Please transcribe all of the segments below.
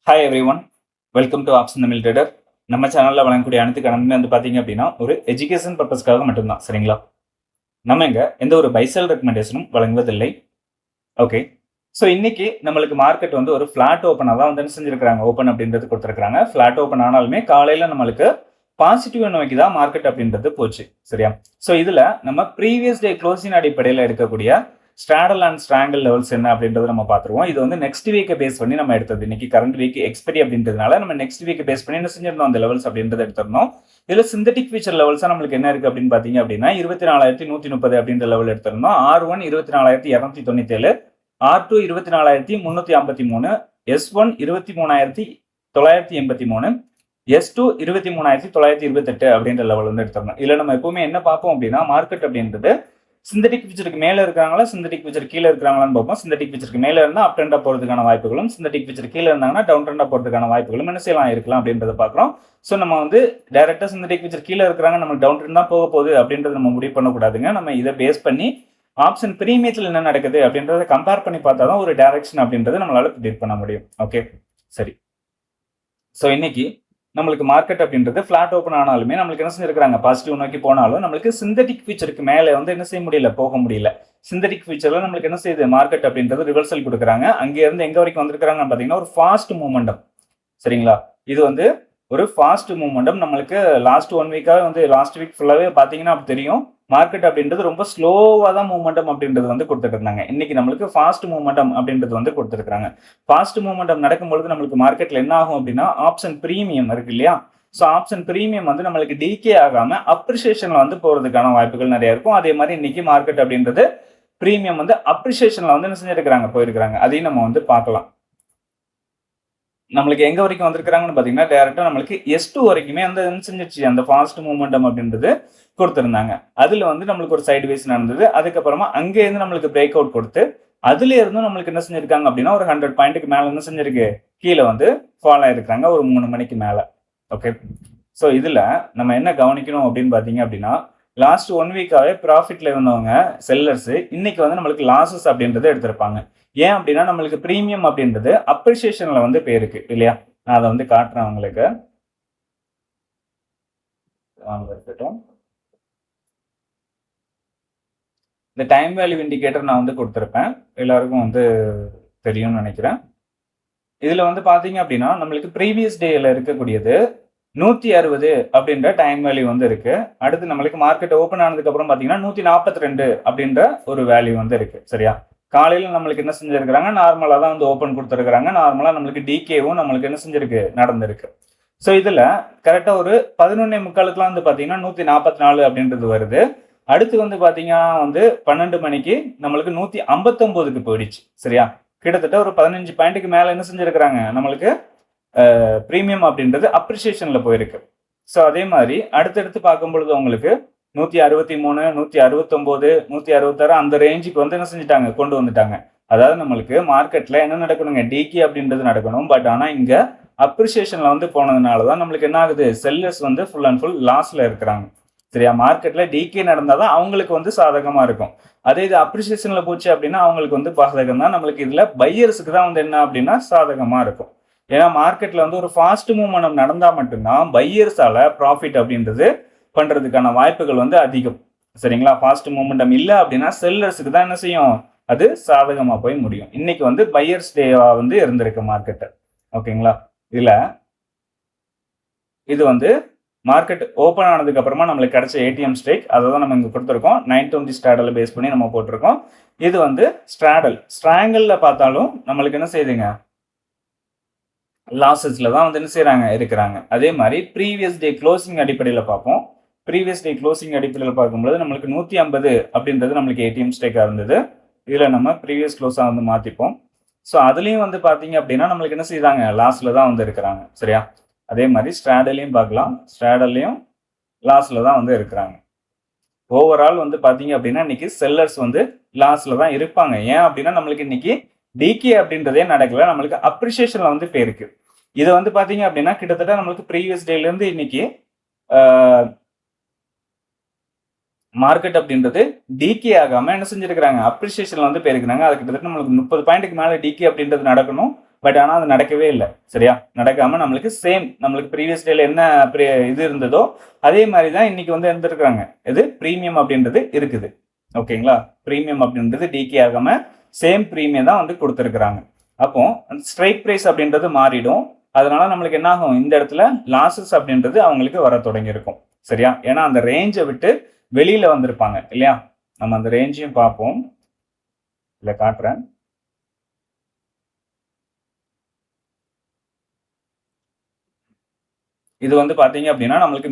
Hi every one, welcome to option Tamil trader. நம்ம சேனலில் வழங்கக்கூடிய அனைத்து கணக்குமே பார்த்தீங்க அப்படின்னா ஒரு எஜுகேஷன் பர்பஸ்க்காக மட்டும்தான். சரிங்களா? நம்ம இங்கே எந்த ஒரு பைசல் ரெக்கமெண்டேஷனும் வழங்குவதில்லை. ஓகே, ஸோ இன்னைக்கு நம்மளுக்கு மார்க்கெட் ஒரு ஃபிளாட் ஓப்பனாக தான் என்ன செஞ்சிருக்காங்க, ஓப்பன் அப்படின்றது கொடுத்துருக்காங்க. ஃபிளாட் ஓப்பன் ஆனாலுமே காலையில் நம்மளுக்கு பாசிட்டிவ் நோக்கி தான் மார்க்கெட் அப்படின்றது போச்சு. சரியா? ஸோ இதில் நம்ம ப்ரீவியஸ் டே க்ளோசிங் அடிப்படையில் எடுக்கக்கூடிய ஸ்ட்ராடல் அண்ட் ஸ்ட்ராங்கிள் லெவல்ஸ் என்ன அப்படின்றத நம்ம பார்த்துருவோம். இது நெக்ஸ்ட் வீக்கை பேஸ் பண்ணி நம்ம எடுத்தது. இன்னைக்கு கரண்ட் வீக் எக்ஸ்பெரி அப்படின்றதுனால நம்ம நெக்ஸ்ட் வீக் பேஸ் பண்ணி என்ன செஞ்சிருந்தோம், அந்த லெவல்ஸ் அப்படின்றத எடுத்திருந்தோம். இதுல சிந்தட்டிக் ஃபியூச்சர் லெவல்ஸா நம்மளுக்கு என்ன இருக்கு அப்படின்னு பாத்தீங்க அப்படின்னா 24,130 அப்படின்ற லெவல் எடுத்திருந்தோம். R1 24,297, R2 24,353, S1 23,983, S2 23,928 அப்படின்ற லெவல் எடுத்திருந்தோம். இதுல நம்ம எப்பவுமே என்ன பார்ப்போம் அப்படின்னா மார்க்கெட் அப்படின்றது சிந்தட்டிக் ஃபியூச்சருக்கு மேல இருக்காங்களா, சிந்தட்டிக் ஃபியூச்சர் கீழே இருக்காங்களான்னு பார்ப்போம். சிந்தட்டிக் ஃபியூச்சருக்கு மேல இருந்தா அப் ட்ரெண்டா போறதுக்கான வாய்ப்புகளும், சிந்தட்டிக் ஃபியூச்சர் கீழே இருந்தாங்கன்னா டவுன் ட்ரெண்டா போறதுக்கான வாய்ப்புகளும் என்ன செய்யலாம் இருக்கலாம் அப்படின்றத பார்க்குறோம். ஸோ நம்ம டைரக்டா சிந்தட்டிக் ஃபியூச்சர் கீழே இருக்கிறாங்க, நம்ம டவுன் ட்ரெண்ட் தான் போக போகுது அப்படின்றத நம்ம முடிவு பண்ணக்கூடாதுங்க. நம்ம இதை பேஸ் பண்ணி ஆப்ஷன் பிரீமியத்தில் என்ன நடக்குது அப்படின்றத கம்பேர் பண்ணி பார்த்தா தான் ஒரு டைரக்ஷன் அப்படின்றது நம்மளால ப்ரிடிக்ட் பண்ண முடியும். ஓகே, சரி. ஸோ இன்னைக்கு நம்மளுக்கு மார்க்கெட் அப்படின்றது ஃபிளாட் ஓப்பன் ஆனாலுமே நம்மளுக்கு என்ன செஞ்சிருக்காங்க, பாசிட்டிவ் நோக்கி போனாலும் நம்மளுக்கு சிந்தட்டிக் ஃபியூச்சருக்கு மேலே என்ன செய்ய முடியல, போக முடியல. சிந்தட்டிக் ஃபியூச்சர்ல நம்மளுக்கு என்ன செய்யுது, மார்க்கெட் அப்படின்றது ரிவர்சல் கொடுக்குறாங்க. அங்க இருந்து எங்க வரைக்கும் வந்திருக்காங்கன்னு பாத்தீங்கன்னா ஒரு ஃபாஸ்ட் மூமெண்டம். சரிங்களா? இது ஒரு ஃபாஸ்ட் மூமெண்டம். நம்மளுக்கு லாஸ்ட் 1 வீக்காக லாஸ்ட் வீக் ஃபுல்லாவே பாத்தீங்கன்னா அப்படி தெரியும், மார்க்கெட் அப்படின்றது ரொம்ப ஸ்லோவா தான் மூமெண்டம் அப்படின்றது கொடுத்துட்டு இருந்தாங்க. இன்னைக்கு நம்மளுக்கு ஃபாஸ்ட் மூமெண்டம் அப்படின்றது கொடுத்துருக்காங்க. ஃபாஸ்ட் மூமெண்டம் நடக்கும்பொழுது நம்மளுக்கு மார்க்கெட்ல என்ன ஆகும் அப்படின்னா ஆப்ஷன் பிரீமியம் இருக்கு இல்லையா, ஸோ ஆப்ஷன் பிரீமியம் நம்மளுக்கு டிகே ஆகாம அப்ரிசியேஷன்ல போறதுக்கான வாய்ப்புகள் நிறைய இருக்கும். அதே மாதிரி இன்னைக்கு மார்க்கெட் அப்படின்றது பிரீமியம் அப்ரிசியேஷன்ல என்ன செஞ்சிருக்காங்க, போயிருக்காங்க. அதையும் நம்ம பார்க்கலாம். நம்மளுக்கு எங்க வரைக்கும் வந்திருக்காங்கன்னு பாத்தீங்கன்னா டைரக்டா நம்மளுக்கு S2 வரைக்குமே செஞ்சிருச்சு அந்த ஃபாஸ்ட் மூவ்மெண்டம் அப்படின்றது கொடுத்திருந்தாங்க. அதுல நம்மளுக்கு ஒரு சைடு வேஸ் நடந்தது. அதுக்கப்புறமா அங்க இருந்து நம்மளுக்கு பிரேக் அவுட் கொடுத்து அதுல இருந்தும் நம்மளுக்கு என்ன செஞ்சிருக்காங்க அப்படின்னா ஒரு 100 பாயிண்ட்டுக்கு மேல என்ன செஞ்சிருக்கு, கீழே ஃபால் ஆயிருக்காங்க ஒரு 3 மணிக்கு மேல. ஓகே, ஸோ இதுல நம்ம என்ன கவனிக்கணும் அப்படின்னு பாத்தீங்க அப்படின்னா லாஸ்ட் 1 வீக்காவே ப்ராஃபிட்ல இருந்தவங்க செல்லர்ஸ் இன்னைக்கு நம்மளுக்கு லாசஸ் அப்படின்றத எடுத்திருப்பாங்க. ஏன் அப்படின்னா நம்மளுக்கு பிரீமியம் அப்படின்றது அப்ரிசியேஷன்ல போயிருக்கு இல்லையா. நான் அதை காட்டுறேன் உங்களுக்கு. இருக்கட்டும், இந்த டைம் வேல்யூ இண்டிகேட்டர் நான் கொடுத்துருப்பேன், எல்லாருக்கும் தெரியும்னு நினைக்கிறேன். இதுல பாத்தீங்க அப்படின்னா நம்மளுக்கு ப்ரீவியஸ் டேல இருக்கக்கூடியது 160 அப்படின்ற டைம் வேல்யூ இருக்கு. அடுத்து நம்மளுக்கு மார்க்கெட் ஓபன் ஆனதுக்கு அப்புறம் பாத்தீங்கன்னா 142 அப்படின்ற ஒரு வேல்யூ இருக்கு. சரியா? காலையில நம்மளுக்கு என்ன செஞ்சிருக்காங்க, நார்மலா தான் ஓபன் கொடுத்துருக்காங்க. நார்மலா நம்மளுக்கு டிகேவும் நம்மளுக்கு என்ன செஞ்சிருக்கு, நடந்திருக்கு. ஸோ இதுல கரெக்டா ஒரு 11:45 பாத்தீங்கன்னா 144 அப்படின்றது வருது. அடுத்து பாத்தீங்கன்னா 12 மணிக்கு நம்மளுக்கு 159க்கு போயிடுச்சு. சரியா? கிட்டத்தட்ட ஒரு 15 பாயிண்ட்டுக்கு மேல என்ன செஞ்சிருக்கிறாங்க, நம்மளுக்கு பிரீமியம் அப்படின்றது அப்ரிசியேஷன்ல போயிருக்கு. ஸோ அதே மாதிரி அடுத்தடுத்து பார்க்கும் பொழுது உங்களுக்கு 163, 169, 166 அந்த ரேஞ்சுக்கு என்ன செஞ்சுட்டாங்க, கொண்டு வந்துட்டாங்க. அதாவது நம்மளுக்கு மார்க்கெட்ல என்ன நடக்கணுங்க, டிகே அப்படின்றது நடக்கணும். பட் ஆனா இங்க அப்ரிசியேஷன்ல போனதுனாலதான் நம்மளுக்கு என்ன ஆகுது, செல்லர்ஸ் ஃபுல் அண்ட் ஃபுல் லாஸ்ல இருக்கிறாங்க. சரியா? மார்க்கெட்ல டிகே நடந்தாதான் அவங்களுக்கு சாதகமா இருக்கும். அதே இது அப்ரிசியேஷன்ல போச்சு அப்படின்னா அவங்களுக்கு பாதகம் தான். நம்மளுக்கு இதுல பையர்ஸுக்கு தான் என்ன அப்படின்னா சாதகமா இருக்கும். ஏன்னா மார்க்கெட்ல ஒரு ஃபாஸ்ட் மூவ்மெண்ட் நடந்தா மட்டும்தான் பையர்ஸால ப்ராஃபிட் அப்படின்றது பண்றதுக்கான வாய்ப்புகள் அதிகம். சரிங்களா? ஃபாஸ்ட் மூவ்மெண்டம் இல்ல அப்படின்னா செல்லர்ஸுக்கு தான் என்ன செய்யும், அது சாதகமா போய் முடியும். இன்னைக்கு பையர்ஸ் டேவா இருந்திருக்கு மார்க்கெட். ஓகேங்களா? இதுல இது மார்க்கெட் ஓபன் ஆனதுக்கு அப்புறமா நம்மளுக்கு கிடைச்ச ஏடிஎம் ஸ்ட்ரைக், அதை தான் நம்ம இங்க கொடுத்துருக்கோம். 920 ஸ்ட்ராடல் பேஸ் பண்ணி நம்ம போட்டிருக்கோம். இது ஸ்ட்ராடல் ஸ்ட்ராங்கிள்ல பார்த்தாலும் நம்மளுக்கு என்ன செய்யுதுங்க, லாசஸ்ல தான் என்ன செய்யறாங்க, இருக்கிறாங்க. அதே மாதிரி ப்ரீவியஸ் டே க்ளோசிங் அடிப்படையில் பார்ப்போம். ப்ரீவியஸ் டே க்ளோசிங் அடிப்படையில் பார்க்கும்போது நம்மளுக்கு 150 அப்படின்றது நம்மளுக்கு ஏடிஎம் ஸ்டேக்கா இருந்தது. இதுல நம்ம ப்ரீவியஸ் க்ளோஸா மாத்திப்போம். ஸோ அதுலயும் பாத்தீங்க அப்படின்னா நம்மளுக்கு என்ன செய்தாங்க, லாஸ்ல தான் இருக்கிறாங்க. சரியா? அதே மாதிரி ஸ்ட்ராடலையும் பார்க்கலாம். ஸ்ட்ராடல்லையும் லாஸ்ல தான் இருக்கிறாங்க. ஓவரால் பாத்தீங்க அப்படின்னா இன்னைக்கு செல்லர்ஸ் லாஸ்ல தான் இருப்பாங்க. ஏன் அப்படின்னா நம்மளுக்கு இன்னைக்கு டிகே அப்படின்றதே நடக்கல, நம்மளுக்கு அப்ரிசியேஷன்ல போயிருக்கு. இது பாத்தீங்க அப்படின்னா கிட்டத்தட்ட நம்மளுக்கு ப்ரீவியஸ் டேல இருந்து இன்னைக்கு மார்க்கெட் அப்படின்றது டிகே ஆகாம என்ன செஞ்சிருக்காங்க, அப்ரிசியேஷன்ல போயிருக்காங்க. அது கிட்டத்தட்ட நம்மளுக்கு 30 பாயிண்ட்டுக்கு மேல டிகே அப்படின்றது நடக்கணும். பட் ஆனால் அது நடக்கவே இல்லை. சரியா, நடக்காம நம்மளுக்கு ப்ரீவியஸ் டேல என்ன இது இருந்ததோ அதே மாதிரி தான் இன்னைக்கு வந்து இருந்திருக்காங்க. இது ப்ரீமியம் அப்படின்றது இருக்குது. ஓகேங்களா, ப்ரீமியம் அப்படின்றது டிகே ஆகாம சேம் ப்ரீமியம் தான் வந்து கொடுத்துருக்குறாங்க. அப்போ ஸ்ட்ரைக் ப்ரைஸ் அப்படின்றது மாறிடும். அதனால நம்மளுக்கு என்ன ஆகும், இந்த இடத்துல லாசஸ் அப்படின்றது அவங்களுக்கு வர தொடங்கியிருக்கும். சரியா, ஏன்னா அந்த ரேஞ்சை விட்டு வெளியில வந்திருப்பாங்க இல்லையா. நம்ம அந்த ரேஞ்சையும் பார்ப்போம், இல்லை காட்டுறேன். இது வந்து பாத்தீங்க அப்படின்னா நம்மளுக்கு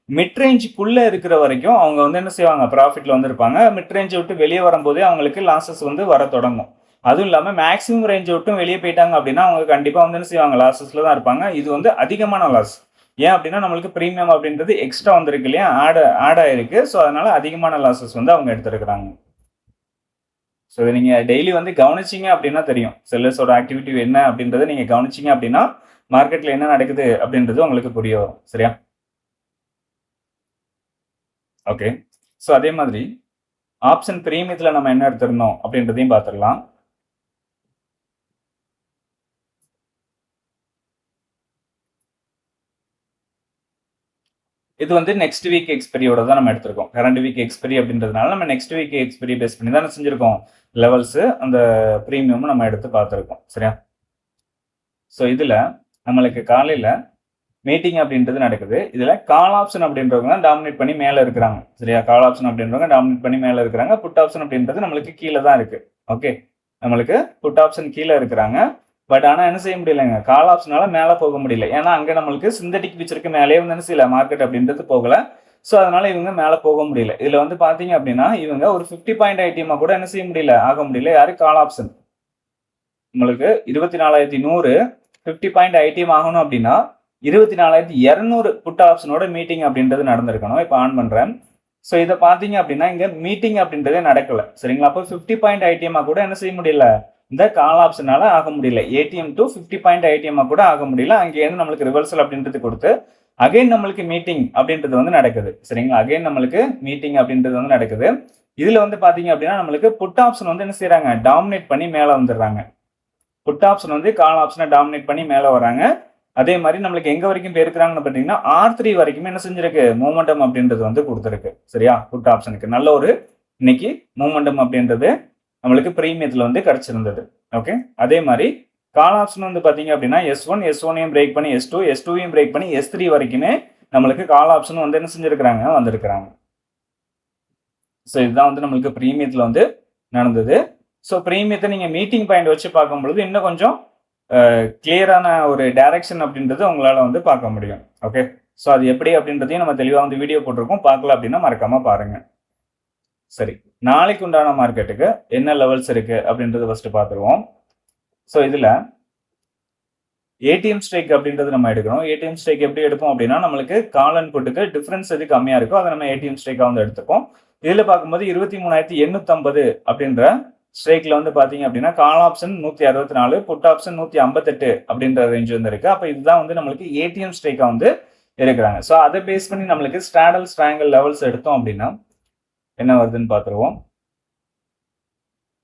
மிட் ரேஞ்சுக்குள்ள இருக்கிற வரைக்கும் அவங்க வந்து என்ன செய்வாங்க, ப்ராஃபிட்ல வந்து இருப்பாங்க. மிட் ரேஞ்சை விட்டு வெளியே வரும்போதே அவங்களுக்கு லாசஸ் வந்து வர தொடங்கும். அதுவும் இல்லாமல் மேக்ஸிமம் ரேஞ்சை விட்டும் வெளியே போயிட்டாங்க அப்படின்னா அவங்க கண்டிப்பாக வந்து என்ன செய்வாங்க, லாஸஸ்ல தான் இருப்பாங்க. இது வந்து அதிகமான லாஸ். ஏன் அப்படின்னா நம்மளுக்கு ப்ரீமியம் அப்படின்றது எக்ஸ்ட்ரா வந்திருக்கு இல்லையா, ஆட் ஆயிருக்கு. ஸோ அதனால அதிகமான லாஸஸ் வந்து அவங்க எடுத்துருக்குறாங்க. ஸோ இதை நீங்கள் டெய்லி வந்து கவனிச்சிங்க அப்படின்னா தெரியும் செல்லர்ஸோட ஆக்டிவிட்டி என்ன அப்படின்றத நீங்கள் கவனிச்சிங்க அப்படின்னா மார்க்கெட்டில் என்ன நடக்குது அப்படின்றது உங்களுக்கு புரிய வரும். சரியா, ஓகே. ஸோ அதே மாதிரி ஆப்ஷன் பிரீமியத்தில் நம்ம என்ன எடுத்திருந்தோம் அப்படின்றதையும் பார்த்துடலாம். இது வந்து நெக்ஸ்ட் வீக் எக்ஸ்பெரியோட தான் நம்ம எடுத்திருக்கோம். கரண்ட் வீக் எக்ஸ்பெரி அப்படின்றதுனால நம்ம நெக்ஸ்ட் வீக் எக்ஸ்பெரி பேஸ் பண்ணி தான் செஞ்சிருக்கோம். லெவல்ஸ் அந்த ப்ரீமியமும் நம்ம எடுத்து பார்த்துருக்கோம். சரியா, ஸோ இதில் நம்மளுக்கு காலையில் மீட்டிங் அப்படின்றது நடக்குது. இதில் கால் ஆப்ஷன் அப்படின்றவங்க தான் டாமினேட் பண்ணி மேலே இருக்கிறாங்க. சரியா, கால் ஆப்ஷன் அப்படின்றவங்க டாமினேட் பண்ணி மேலே இருக்கிறாங்க. புட் ஆப்ஷன் அப்படின்றது நம்மளுக்கு கீழே தான் இருக்கு. ஓகே, நம்மளுக்கு புட் ஆப்ஷன் கீழே இருக்கிறாங்க. பட் ஆனால் என்ன செய்ய முடியலைங்க, கால் ஆப்ஷனால மேலே போக முடியல. ஏன்னா அங்கே நம்மளுக்கு சிந்தட்டிக் ஃபியூச்சருக்கு மேலே வந்து என்ன செய்யல, மார்க்கெட் அப்படின்றது போகல. ஸோ அதனால இவங்க மேலே போக முடியல. இதில் வந்து பார்த்தீங்க அப்படின்னா இவங்க ஒரு 50 பாயிண்ட் ஐடிஎம்மா கூட என்ன செய்ய முடியல, ஆக முடியல. யாரு, கால் ஆப்ஷன். உங்களுக்கு 24,100 50 பாயிண்ட் ஐடிஎம் ஆகணும் அப்படின்னா 24,200 புட் ஆப்ஷனோட மீட்டிங் அப்படின்றது நடந்திருக்கணும். இப்போ ஆன் பண்றேன். ஸோ இதை பார்த்தீங்க அப்படின்னா இங்க மீட்டிங் அப்படின்றதே நடக்கல. சரிங்களா, அப்போ 50 பாயிண்ட் ஐடிஎம்மா கூட என்ன செய்ய முடியல, இந்த கால் ஆப்ஷனால ஆக முடியல. ஏடிஎம் டு 50 பாயிண்ட் ஐடிஎம்மா கூட ஆக முடியல. அங்கேருந்து நம்மளுக்கு ரிவர்சல் அப்படின்றது கொடுத்து அகைன் நம்மளுக்கு மீட்டிங் அப்படின்றது வந்து நடக்குது. சரிங்களா, அகைன் நம்மளுக்கு மீட்டிங் அப்படின்றது வந்து நடக்குது. இதுல வந்து பாத்தீங்க அப்படின்னா நம்மளுக்கு புட் ஆப்ஷன் வந்து என்ன செய்யறாங்க, டாமினேட் பண்ணி மேல வந்துடுறாங்க. புட் ஆப்ஷன் வந்து கால் ஆப்ஷனை டாமினேட் பண்ணி மேல வராங்க. அதே மாதிரி நம்மளுக்கு எங்க வரைக்கும் போயிருக்கிறாங்கன்னு பாத்தீங்கன்னா R3 வரைக்குமே என்ன செஞ்சிருக்கு, மூமெண்டம் அப்படின்றது வந்து கொடுத்துருக்கு. சரியா, புட் ஆப்ஷனுக்கு நல்ல ஒரு இன்னைக்கு மூமெண்டம் அப்படின்றது நம்மளுக்கு பிரீமியத்துல வந்து கிடைச்சிருந்தது. ஓகே, அதே மாதிரி கால் ஆப்ஷன் வந்து பாத்தீங்க அப்படின்னா S1 பிரேக் பண்ணி S2 பிரேக் பண்ணி S3 வரைக்குமே நம்மளுக்கு கால் ஆப்ஷன் வந்து என்ன செஞ்சிருக்கிறாங்க, வந்திருக்கிறாங்க. ஸோ இதுதான் வந்து நம்மளுக்கு பிரீமியத்துல வந்து நடந்தது. ஸோ பிரீமியத்தை நீங்க மீட்டிங் பாயிண்ட் வச்சு பார்க்கும் பொழுது இன்னும் கொஞ்சம் கிளியரான ஒரு டைரக்ஷன் அப்படின்றது உங்களால வந்து பார்க்க முடியும். ஓகே, ஸோ அது எப்படி அப்படின்றதையும் நம்ம தெளிவாக வந்து வீடியோ போட்டிருக்கோம். பார்க்கல அப்படின்னா மறக்காம பாருங்க. சரி, நாளைக்கு உண்டான மார்க்கெட்டுக்கு என்ன லெவல்ஸ் இருக்கு அப்படின்றது ஃபர்ஸ்ட் பார்த்துருவோம். ஸோ இதுல ஏடிஎம் ஸ்ட்ரைக் அப்படின்றது நம்ம எடுக்கணும். ஏடிஎம் ஸ்ட்ரைக் எப்படி எடுப்போம் அப்படின்னா நம்மளுக்கு கால் அண்ட் புட்டுக்கு டிஃபரன்ஸ் எது கம்மியா இருக்கோ அதை நம்ம ஏடிஎம் ஸ்ட்ரைக்காக வந்து எடுத்துப்போம். இதுல பார்க்கும்போது 23,850 அப்படின்ற ஸ்ட்ரைக்ல வந்து பாத்தீங்க அப்படின்னா கால் ஆப்ஷன் 164, புட் ஆப்ஷன் 158 அப்படின்ற ரேஞ்ச் வந்து இருக்கு. அப்ப இதுதான் வந்து நம்மளுக்கு ஏடிஎம் ஸ்ட்ரைக்கா வந்து இருக்கிறாங்க. ஸோ அதை பேஸ் பண்ணி நம்மளுக்கு ஸ்ட்ராடல் ஸ்ட்ராங்கல் லெவல்ஸ் எடுத்தோம் அப்படின்னா என்ன வருதுன்னு பார்த்துருவோம்.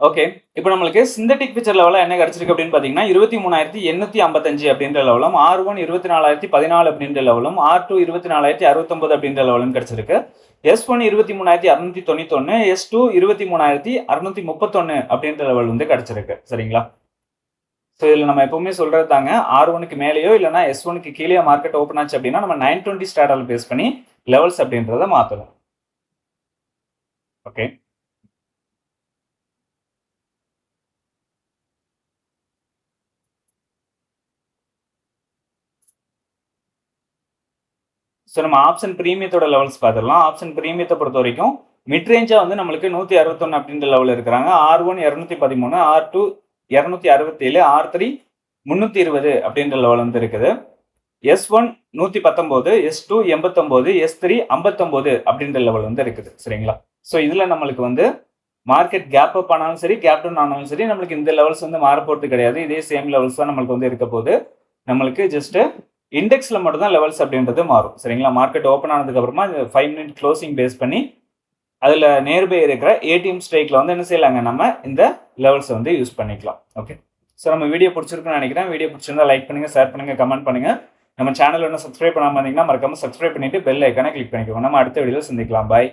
ஓகே, இப்போ நம்மளுக்கு சிந்தட்டிக் ஃபியூச்சர் லெவலில் என்ன கிடைச்சிருக்கு அப்படின்னு பார்த்தீங்கன்னா 23,855 அப்படின்ற லெவலும், R1 24,014 அப்படின்ற லெவலும், R2 24,069 அப்படின்ற லெவலும் கிடைச்சிருக்கு. S1 23,691, S2 23,631 அப்படின்ற லெவல் வந்து கிடைச்சிருக்கு. சரிங்களா, ஸோ இதில் நம்ம எப்பவுமே சொல்றது தாங்க, R1க்கு மேலேயோ இல்லைனா S1க்கு கீழே மார்க்கெட் ஓப்பன் ஆச்சு அப்படின்னா நம்ம 920 ஸ்டார்டல் பேஸ் பண்ணி லெவல்ஸ் அப்படின்றத மாற்றணும். ஓகே, ஸோ நம்ம ஆப்ஷன் பிரீமியத்தோட லெவல்ஸ் பார்த்துடலாம். ஆப்ஷன் பிரீமியத்தை பொறுத்த வரைக்கும் மிட் ரேஞ்சா வந்து நம்மளுக்கு 161 அப்படின்ற லெவல் இருக்கிறாங்க. R1 213, R2 267, R3 320 அப்படின்ற லெவல் வந்து இருக்குது. S1 119, S2 89, S3 59 அப்படின்ற லெவல் வந்து இருக்குது. சரிங்களா, ஸோ இதுல நம்மளுக்கு வந்து மார்க்கெட் கேப் அப் ஆனாலும் சரி, கேப் டவுன் ஆனாலும் சரி, நம்மளுக்கு இந்த லெவல்ஸ் வந்து மாற போறது கிடையாது. இதே சேம் லெவல்ஸ் தான் நம்மளுக்கு வந்து இருக்க போது. நம்மளுக்கு ஜஸ்ட் இண்டெக்ஸ்ல மட்டும் தான் லெவல்ஸ் அப்படின்றது மாறும். சரிங்களா, மார்க்கெட் ஓப்பன் ஆனதுக்கு அப்புறமா 5 மினிட் க்ளோசிங் பேஸ் பண்ணி அதுல நேர்பை இருக்கிற ஏடிஎம் ஸ்ட்ரைக்ல வந்து என்ன செய்யலாங்க, நம்ம இந்த லெவல்ஸ் வந்து யூஸ் பண்ணிக்கலாம். ஓகே, ஸோ நம்ம வீடியோ பிடிச்சிருக்குன்னு நினைக்கிறேன். வீடியோ பிடிச்சிருந்தா லைக் பண்ணுங்க, ஷேர் பண்ணுங்க, கமெண்ட் பண்ணுங்க. நம்ம சேனல் இன்னும் சப்ஸ்கிரைப் பண்ணாமல் இருந்தீங்கன்னா மறக்காம சப்ஸ்கிரைப் பண்ணிட்டு பெல் ஐக்கானை கிளிக் பண்ணிக்கோங்க. நம்ம அடுத்த வீடியோவில் சந்திக்கலாம். பாய்.